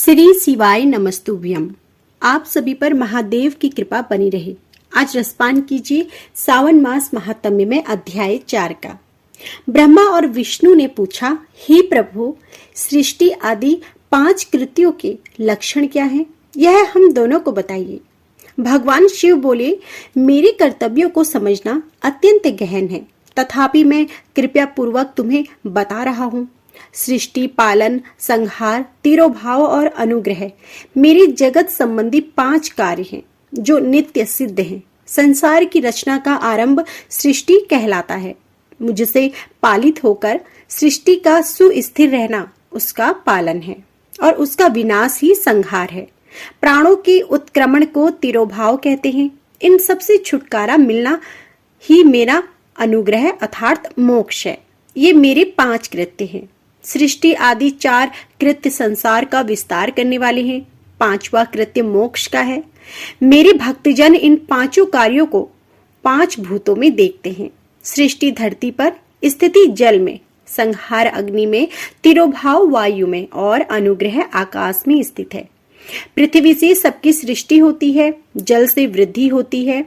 श्री शिवाय नमस्तुभ्यम। आप सभी पर महादेव की कृपा बनी रहे। आज रसपान कीजिए सावन मास महात्म्य में अध्याय 4 का। ब्रह्मा और विष्णु ने पूछा, हे प्रभु, सृष्टि आदि 5 कृत्यों के लक्षण क्या हैं? यह हम दोनों को बताइए। भगवान शिव बोले, मेरे कर्तव्यों को समझना अत्यंत गहन है, तथापि मैं कृपया पूर्वक तुम्हें बता रहा हूँ। सृष्टि, पालन, संहार, तिरोभाव और अनुग्रह मेरे जगत संबंधी 5 कार्य हैं जो नित्य सिद्ध हैं। संसार की रचना का आरंभ सृष्टि कहलाता है। मुझसे पालित होकर सृष्टि का सुस्थिर रहना उसका पालन है और उसका विनाश ही संहार है। प्राणों के उत्क्रमण को तिरोभाव कहते हैं। इन सब से छुटकारा मिलना ही मेरा अनुग्रह अर्थात मोक्ष है। ये मेरे 5 कृत्य हैं। सृष्टि आदि 4 कृत्य संसार का विस्तार करने वाले हैं। 5वां कृत्य मोक्ष का है। मेरे भक्तजन इन 5 कार्यों को 5 भूतों में देखते हैं। सृष्टि धरती पर, स्थिति जल में, संहार अग्नि में, तिरोभाव वायु में और अनुग्रह आकाश में स्थित है। पृथ्वी से सबकी सृष्टि होती है, जल से वृद्धि होती है,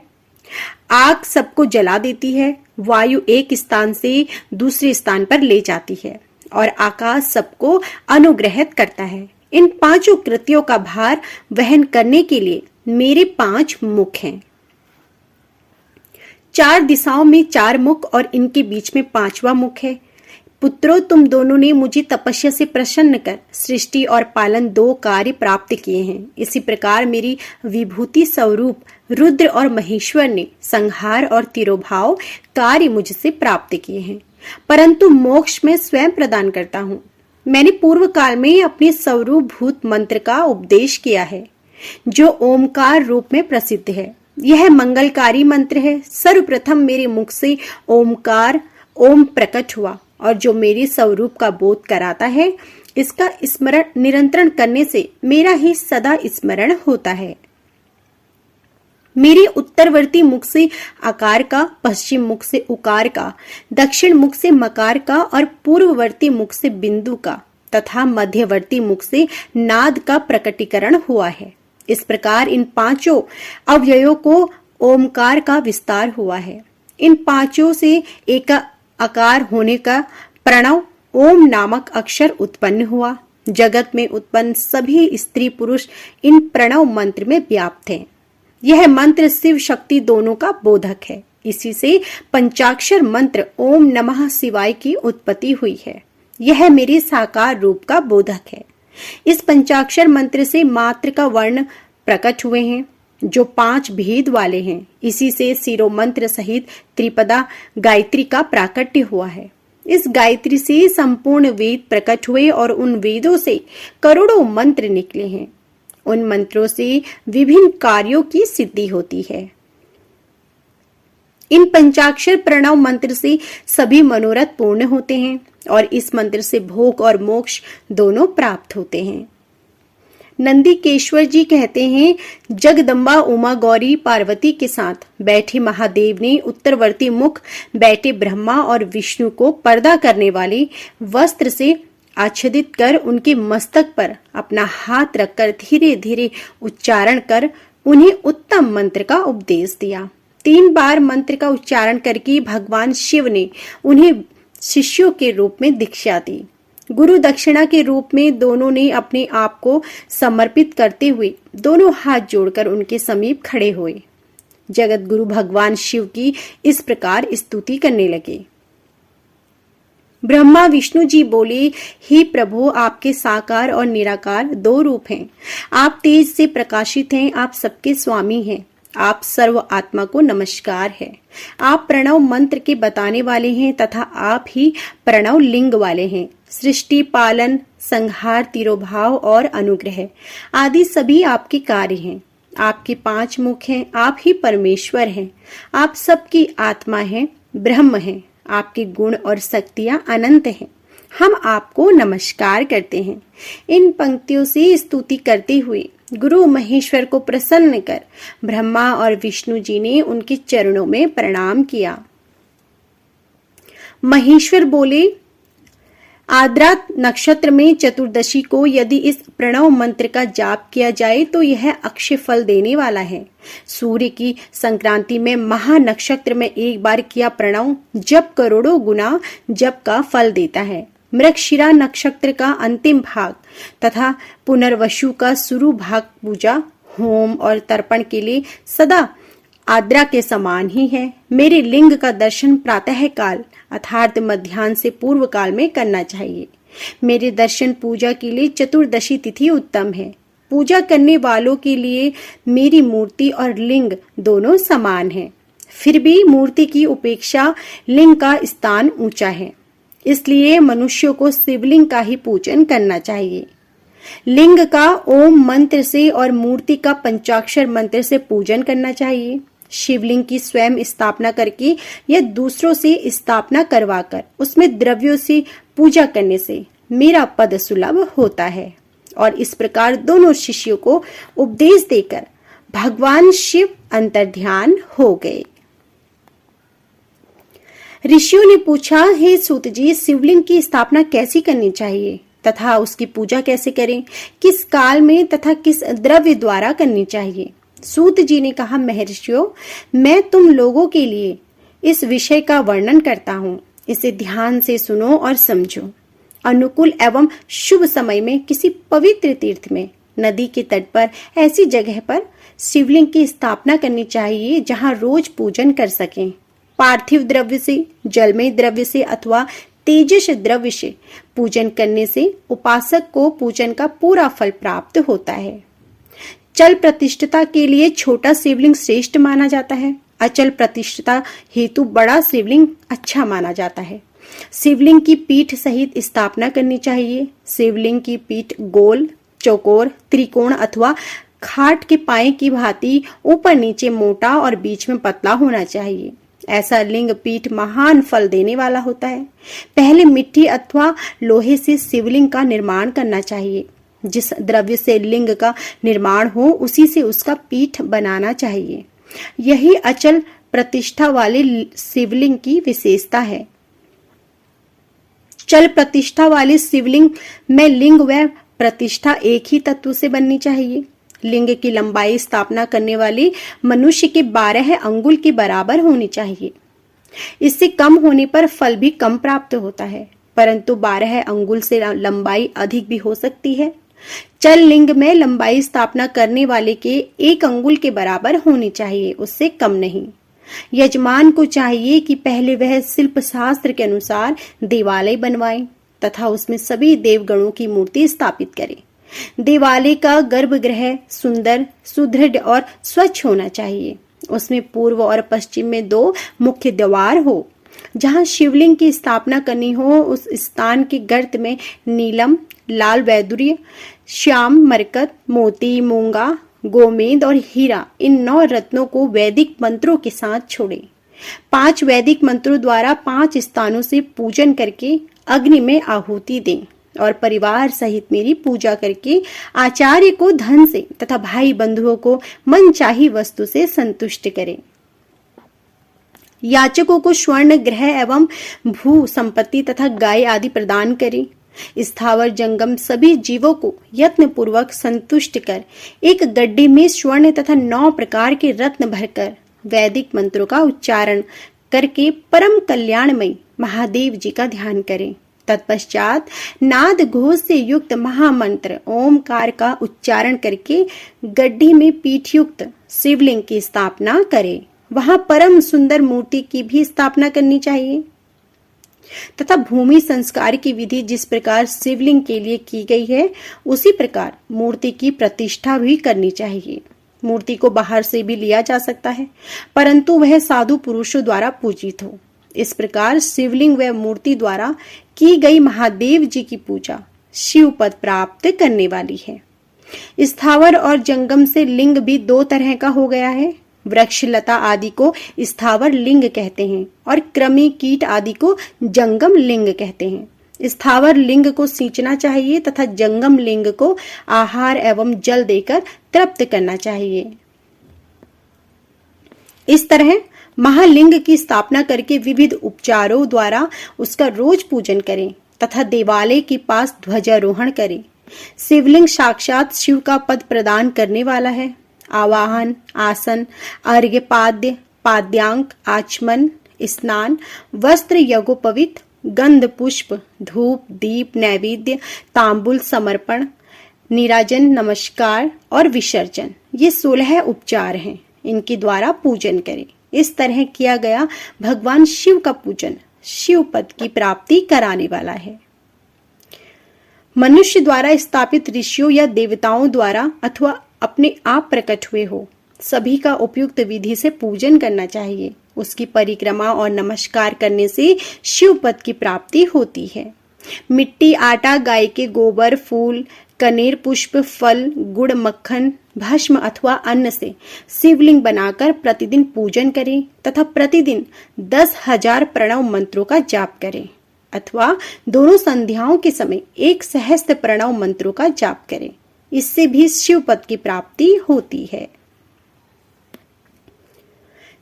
आग सबको जला देती है, वायु एक स्थान से दूसरे स्थान पर ले जाती है और आकाश सबको अनुग्रहित करता है। इन 5 कृत्यों का भार वहन करने के लिए मेरे 5 मुख हैं। 4 दिशाओं में 4 मुख और इनके बीच में 5वां मुख है। पुत्रों, तुम दोनों ने मुझे तपस्या से प्रसन्न कर सृष्टि और पालन 2 कार्य प्राप्त किए हैं। इसी प्रकार मेरी विभूति स्वरूप रुद्र और महेश्वर ने संहार और तिरोभाव कार्य मुझसे प्राप्त किए हैं, परंतु मोक्ष में स्वयं प्रदान करता हूँ। मैंने पूर्व काल में अपने स्वरूप भूत मंत्र का उपदेश किया है, जो ओमकार रूप में प्रसिद्ध है। यह मंगलकारी मंत्र है। सर्वप्रथम मेरे मुख से ओमकार ओम प्रकट हुआ और जो मेरे स्वरूप का बोध कराता है, इसका स्मरण निरंतर करने से मेरा ही सदा स्मरण होता है। मेरे उत्तरवर्ती मुख से आकार का, पश्चिम मुख से उकार का, दक्षिण मुख से मकार का और पूर्ववर्ती मुख से बिंदु का तथा मध्यवर्ती मुख से नाद का प्रकटीकरण हुआ है। इस प्रकार इन 5 अवयवों को ओमकार का विस्तार हुआ है। इन 5 से एक आकार होने का प्रणव ओम नामक अक्षर उत्पन्न हुआ। जगत में उत्पन्न सभी स्त्री पुरुष इन प्रणव मंत्र में व्याप्त हैं। यह मंत्र शिव शक्ति दोनों का बोधक है। इसी से पंचाक्षर मंत्र ओम नमः शिवाय की उत्पत्ति हुई है। यह मेरे साकार रूप का बोधक है। इस पंचाक्षर मंत्र से मात्र का वर्ण प्रकट हुए हैं, जो 5 भेद वाले हैं। इसी से शिरो मंत्र सहित त्रिपदा गायत्री का प्राकट्य हुआ है। इस गायत्री से संपूर्ण वेद प्रकट हुए और उन वेदों से करोड़ों मंत्र निकले हैं। उन मंत्रों से विभिन्न कार्यों की सिद्धि होती है। इन पंचाक्षर प्रणव मंत्र से सभी मनोरथ पूर्ण होते हैं और इस मंत्र से भोग और मोक्ष दोनों प्राप्त होते हैं। नंदीकेश्वर जी कहते हैं, जगदम्बा उमा गौरी पार्वती के साथ बैठे महादेव ने उत्तरवर्ती मुख बैठे ब्रह्मा और विष्णु को पर्दा करने वाले वस्त्र से आच्छादित कर उनके मस्तक पर अपना हाथ रखकर धीरे धीरे उच्चारण कर उन्हें उत्तम मंत्र का उपदेश दिया। 3 बार मंत्र का उच्चारण करके भगवान शिव ने उन्हें शिष्यों के रूप में दीक्षा दी। गुरु दक्षिणा के रूप में दोनों ने अपने आप को समर्पित करते हुए दोनों हाथ जोड़कर उनके समीप खड़े हुए। जगत गुरु भगवान शिव की इस प्रकार स्तुति करने लगे। ब्रह्मा विष्णु जी बोले, हे प्रभु, आपके साकार और निराकार 2 रूप हैं। आप तेज से प्रकाशित हैं, आप सबके स्वामी हैं। आप सर्व आत्मा को नमस्कार है। आप प्रणव मंत्र के बताने वाले हैं तथा आप ही प्रणव लिंग वाले हैं। सृष्टि, पालन, संहार, तिरोभाव और अनुग्रह आदि सभी आपके कार्य हैं। आपके 5 मुख हैं। आप ही परमेश्वर हैं। आप सबकी आत्मा हैं, ब्रह्म हैं। आपके गुण और शक्तियां अनंत हैं। हम आपको नमस्कार करते हैं। इन पंक्तियों से स्तुति करते हुए गुरु महेश्वर को प्रसन्न कर ब्रह्मा और विष्णु जी ने उनके चरणों में प्रणाम किया। महेश्वर बोले, आर्द्रा नक्षत्र में चतुर्दशी को यदि इस प्रणव मंत्र का जाप किया जाए तो यह अक्षय फल देने वाला है। सूर्य की संक्रांति में महा नक्षत्र में एक बार किया प्रणव जप करोड़ों गुना जप का फल देता है। मृगशिरा नक्षत्र का अंतिम भाग तथा पुनर्वसु का शुरू भाग पूजा, होम और तर्पण के लिए सदा आर्द्रा के समान ही है। मेरे लिंग का दर्शन प्रातः काल अर्थात मध्याह्न से पूर्व काल में करना चाहिए। मेरे दर्शन पूजा के लिए चतुर्दशी तिथि उत्तम है। पूजा करने वालों के लिए मेरी मूर्ति और लिंग दोनों समान हैं। फिर भी मूर्ति की उपेक्षा लिंग का स्थान ऊंचा है, इसलिए मनुष्यों को शिवलिंग का ही पूजन करना चाहिए। लिंग का ओम मंत्र से और मूर्ति का पंचाक्षर मंत्र से पूजन करना चाहिए। शिवलिंग की स्वयं स्थापना करके या दूसरों से स्थापना करवाकर उसमें द्रव्यों से पूजा करने से मेरा पद सुलभ होता है। और इस प्रकार दोनों शिष्यों को उपदेश देकर भगवान शिव अंतर्ध्यान हो गए। ऋषियों ने पूछा, हे सूत जी, शिवलिंग की स्थापना कैसी करनी चाहिए तथा उसकी पूजा कैसे करें, किस काल में तथा किस द्रव्य द्वारा करनी चाहिए। सूत जी ने कहा, महर्षियों, मैं तुम लोगों के लिए इस विषय का वर्णन करता हूँ, इसे ध्यान से सुनो और समझो। अनुकूल एवं शुभ समय में किसी पवित्र तीर्थ में, नदी के तट पर, ऐसी जगह पर शिवलिंग की स्थापना करनी चाहिए जहाँ रोज पूजन कर सकें। पार्थिव द्रव्य से, जलमय द्रव्य से अथवा तेजस द्रव्य से पूजन करने से उपासक को पूजन का पूरा फल प्राप्त होता है। चल प्रतिष्ठता के लिए छोटा शिवलिंग श्रेष्ठ माना जाता है। अचल प्रतिष्ठता हेतु बड़ा शिवलिंग अच्छा माना जाता है। शिवलिंग की पीठ सहित स्थापना करनी चाहिए। शिवलिंग की पीठ गोल, चौकोर, त्रिकोण अथवा खाट के पाए की भांति ऊपर नीचे मोटा और बीच में पतला होना चाहिए। ऐसा लिंग पीठ महान फल देने वाला होता है। पहले मिट्टी अथवा लोहे से शिवलिंग का निर्माण करना चाहिए। जिस द्रव्य से लिंग का निर्माण हो उसी से उसका पीठ बनाना चाहिए। यही अचल प्रतिष्ठा वाले शिवलिंग की विशेषता है। चल प्रतिष्ठा वाले शिवलिंग में लिंग व प्रतिष्ठा एक ही तत्व से बननी चाहिए। लिंग की लंबाई स्थापना करने वाले मनुष्य के 12 अंगुल के बराबर होनी चाहिए। इससे कम होने पर फल भी कम प्राप्त होता है, परंतु 12 अंगुल से लंबाई अधिक भी हो सकती है। चल लिंग में लंबाई स्थापना करने वाले के 1 अंगुल के बराबर होनी चाहिए, उससे कम नहीं। यजमान को चाहिए कि पहले वह शिल्प शास्त्र के अनुसार देवालय बनवाए तथा उसमें सभी देवगणों की मूर्ति स्थापित करे। देवालय का गर्भगृह सुंदर, सुदृढ़ और स्वच्छ होना चाहिए। उसमें पूर्व और पश्चिम में 2 मुख्य द्वार हो। जहाँ शिवलिंग की स्थापना करनी हो उस स्थान के गर्त में नीलम, लाल वैदुर्य, श्याम, मरकत, मोती, मूंगा, गोमेद और हीरा, इन 9 रत्नों को वैदिक मंत्रों के साथ छोड़े। 5 वैदिक मंत्रों द्वारा 5 स्थानों से पूजन करके अग्नि में आहुति दें और परिवार सहित मेरी पूजा करके आचार्य को धन से तथा भाई बंधुओं को मनचाही वस्तु से संतुष्ट करें। याचकों को स्वर्ण, गृह एवं भू संपत्ति तथा गाय आदि प्रदान करें। स्थावर जंगम सभी जीवों को यत्न पूर्वक संतुष्ट कर एक गड्ढे में स्वर्ण तथा 9 प्रकार के रत्न भरकर वैदिक मंत्रों का उच्चारण करके परम कल्याणमय महादेव जी का ध्यान करें। तत्पश्चात नाद घोष से युक्त महामंत्र ओमकार का उच्चारण करके गड्ढे में पीठयुक्त शिवलिंग की स्थापना करें। वहां परम सुंदर मूर्ति की भी स्थापना करनी चाहिए तथा भूमि संस्कार की विधि जिस प्रकार शिवलिंग के लिए की गई है उसी प्रकार मूर्ति की प्रतिष्ठा भी करनी चाहिए। मूर्ति को बाहर से भी लिया जा सकता है, परंतु वह साधु पुरुषों द्वारा पूजित हो। इस प्रकार शिवलिंग व मूर्ति द्वारा की गई महादेव जी की पूजा शिव पद प्राप्त करने वाली है। स्थावर और जंगम से लिंग भी 2 तरह का हो गया है। वृक्ष लता आदि को स्थावर लिंग कहते हैं और कृमि कीट आदि को जंगम लिंग कहते हैं। स्थावर लिंग को सींचना चाहिए तथा जंगम लिंग को आहार एवं जल देकर तृप्त करना चाहिए। इस तरह महालिंग की स्थापना करके विविध उपचारों द्वारा उसका रोज पूजन करें तथा देवालय के पास ध्वजारोहण करें। शिवलिंग साक्षात शिव का पद प्रदान करने वाला है। आवाहन, आसन, अर्घ्य पाद्य, पाद्यांक, आचमन, स्नान, वस्त्र यज्ञोपवीत, गंध पुष्प, धूप, दीप, नैवेद्य, तांबुल समर्पण, नीराजन, नमस्कार और विसर्जन, ये 16 उपचार हैं। इनके द्वारा पूजन करें। इस तरह किया गया भगवान शिव का पूजन शिव पद की प्राप्ति कराने वाला है। मनुष्य द्वारा स्थापित ऋषियों या देवताओं द्वारा अथवा अपने आप प्रकट हुए हो, सभी का उपयुक्त विधि से पूजन करना चाहिए। उसकी परिक्रमा और नमस्कार करने से शिव पद की प्राप्ति होती है। मिट्टी, आटा, गाय के गोबर, फूल, कनेर पुष्प, फल, गुड़, मक्खन, भस्म अथवा अन्न से शिवलिंग बनाकर प्रतिदिन पूजन करें तथा प्रतिदिन 10,000 प्रणव मंत्रों का जाप करें अथवा दोनों संध्याओं के समय 1 सहस्त्र प्रणव मंत्रों का जाप करें। इससे भी शिव पद की प्राप्ति होती है।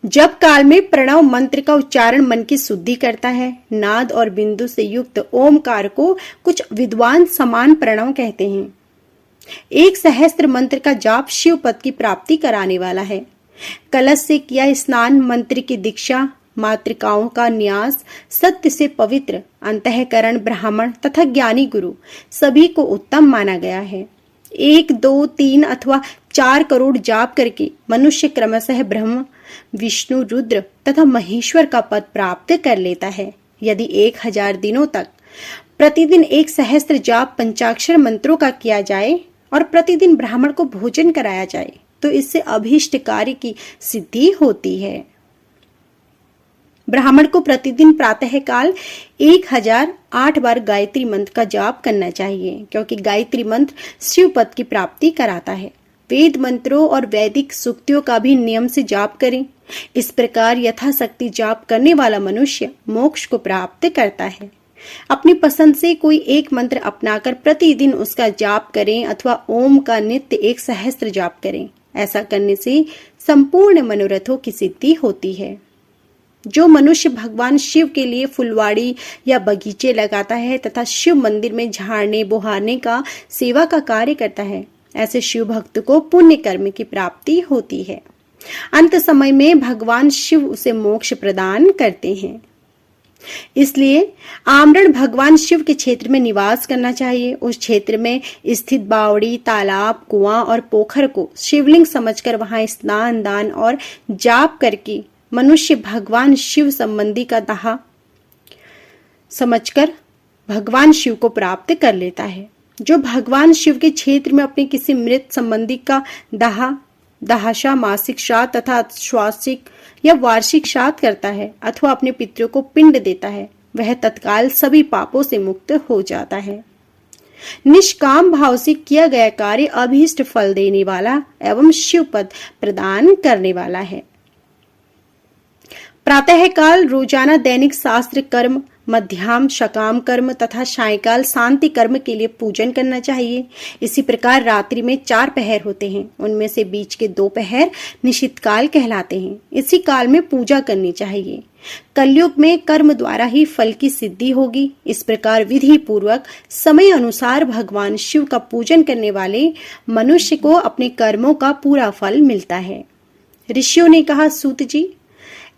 जप काल में प्रणव मंत्र का उच्चारण मन की शुद्धि करता है। नाद और बिंदु से युक्त ओमकार को कुछ विद्वान समान प्रणव कहते हैं। 1 सहस्त्र मंत्र का जाप शिव पद की प्राप्ति कराने वाला है। कलश से किया स्नान, मंत्र की दीक्षा, मातृकाओं का न्यास, सत्य से पवित्र अंतःकरण ब्राह्मण तथा ज्ञानी गुरु सभी को उत्तम माना गया है। 1, 2, 3 अथवा 4 करोड़ जाप करके मनुष्य क्रमशः ब्रह्म, विष्णु, रुद्र तथा महेश्वर का पद प्राप्त कर लेता है। यदि 1000 दिनों तक प्रतिदिन 1 सहस्त्र जाप पंचाक्षर मंत्रों का किया जाए और प्रतिदिन ब्राह्मण को भोजन कराया जाए तो इससे अभीष्ट कार्य की सिद्धि होती है। ब्राह्मण को प्रतिदिन प्रातः काल 1008 बार गायत्री मंत्र का जाप करना चाहिए, क्योंकि गायत्री मंत्र शिव पद की प्राप्ति कराता है। वेद मंत्रों और वैदिक सूक्तियों का भी नियम से जाप करें। इस प्रकार यथाशक्ति जाप करने वाला मनुष्य मोक्ष को प्राप्त करता है। अपनी पसंद से कोई एक मंत्र अपनाकर प्रतिदिन उसका जाप करें अथवा ओम का नित्य 1 सहस्त्र जाप करें। ऐसा करने से संपूर्ण मनोरथों की सिद्धि होती है। जो मनुष्य भगवान शिव के लिए फुलवाड़ी या बगीचे लगाता है तथा शिव मंदिर में झाड़ने बुहारने का सेवा का कार्य करता है, ऐसे शिव भक्त को पुण्य कर्म की प्राप्ति होती है। अंत समय में भगवान शिव उसे मोक्ष प्रदान करते हैं। इसलिए आमरण भगवान शिव के क्षेत्र में निवास करना चाहिए। उस क्षेत्र में स्थित बावड़ी, तालाब, कुआं और पोखर को शिवलिंग समझकर वहां स्नान, दान और जाप करके मनुष्य भगवान शिव संबंधी का दाह समझकर भगवान शिव को प्राप्त कर लेता है। जो भगवान शिव के क्षेत्र में अपने किसी मृत संबंधी का दाहशा, मासिक श्राद्ध तथा श्वासिक या वार्षिक श्राद्ध करता है अथवा अपने पितरों को पिंड देता है, वह तत्काल सभी पापों से मुक्त हो जाता है। निष्काम भाव से किया गया कार्य अभीष्ट फल देने वाला एवं शिव पद प्रदान करने वाला है। प्रातः काल रोजाना दैनिक शास्त्र कर्म, मध्याह्न शकाम कर्म तथा सायंकाल शांति कर्म के लिए पूजन करना चाहिए। इसी प्रकार रात्रि में 4 पहर होते हैं, उनमें से बीच के 2 पहर निशित काल कहलाते हैं। इसी काल में पूजा करनी चाहिए। कलयुग में कर्म द्वारा ही फल की सिद्धि होगी। इस प्रकार विधि पूर्वक समय अनुसार भगवान शिव का पूजन करने वाले मनुष्य को अपने कर्मों का पूरा फल मिलता है। ऋषियों ने कहा, सूत जी,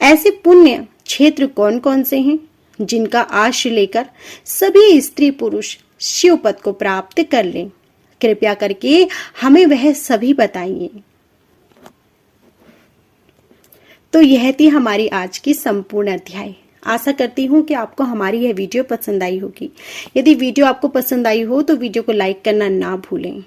ऐसे पुण्य क्षेत्र कौन कौन से हैं जिनका आश्रय लेकर सभी स्त्री पुरुष शिव पद को प्राप्त कर लें? कृपया करके हमें वह सभी बताइए। तो यह थी हमारी आज की संपूर्ण अध्याय। आशा करती हूँ कि आपको हमारी यह वीडियो पसंद आई होगी। यदि वीडियो आपको पसंद आई हो तो वीडियो को लाइक करना ना भूलें।